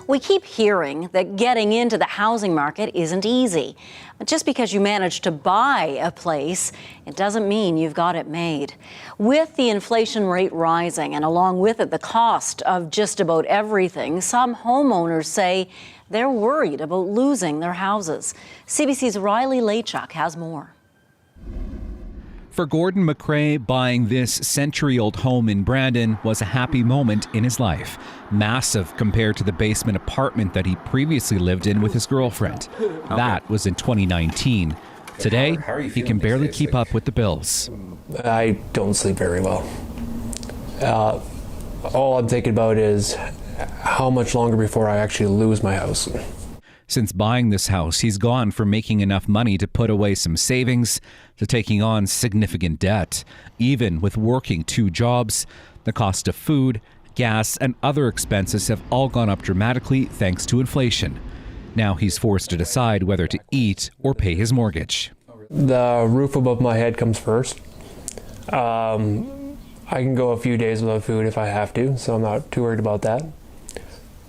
We keep hearing that getting into the housing market isn't easy. But just because you manage to buy a place, it doesn't mean you've got it made. With the inflation rate rising and along with it the cost of just about everything, some homeowners say they're worried about losing their houses. CBC's Riley Lachuk has more. For Gordon McCrae, buying this century-old home in Brandon was a happy moment in his life. Massive compared to the basement apartment that he previously lived in with his girlfriend. That was in 2019. Today, he can barely keep up with the bills. I don't sleep very well. All I'm thinking about is how much longer before I actually lose my house. Since buying this house, he's gone from making enough money to put away some savings to taking on significant debt. Even with working 2 jobs, the cost of food, gas, and other expenses have all gone up dramatically thanks to inflation. Now he's forced to decide whether to eat or pay his mortgage. The roof above my head comes first. I can go a few days without food if I have to, so I'm not too worried about that.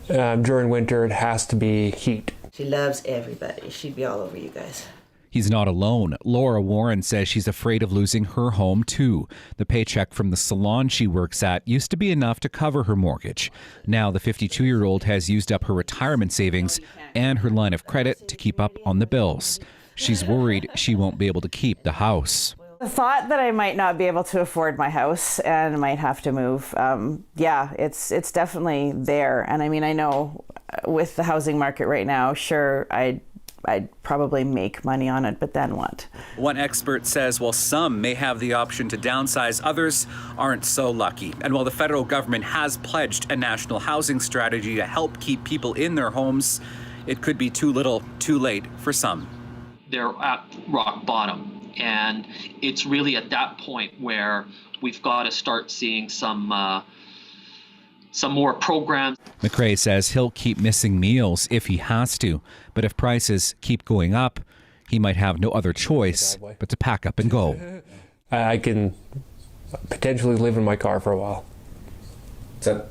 During winter, it has to be heat. She loves everybody. She'd be all over you guys. He's not alone. Laura Warren says she's afraid of losing her home, too. The paycheck from the salon she works at used to be enough to cover her mortgage. Now the 52-year-old has used up her retirement savings and her line of credit to keep up on the bills. She's worried she won't be able to keep the house. The thought that I might not be able to afford my house and might have to move, it's definitely there. And I mean, I know with the housing market right now, sure, I'd probably make money on it, but then what? One expert says while some may have the option to downsize, others aren't so lucky. And while the federal government has pledged a national housing strategy to help keep people in their homes, it could be too little, too late for some. They're at rock bottom. And it's really at that point where we've got to start seeing some more programs. McCrae says he'll keep missing meals if he has to, but if prices keep going up, he might have no other choice but to pack up and go. I can potentially live in my car for a while. Is that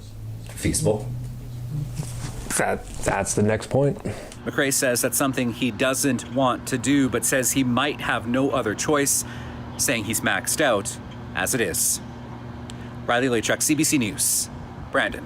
feasible? That's the next point. McCrae says that's something he doesn't want to do, but says he might have no other choice, saying he's maxed out as it is. Riley Lachuk, CBC News, Brandon.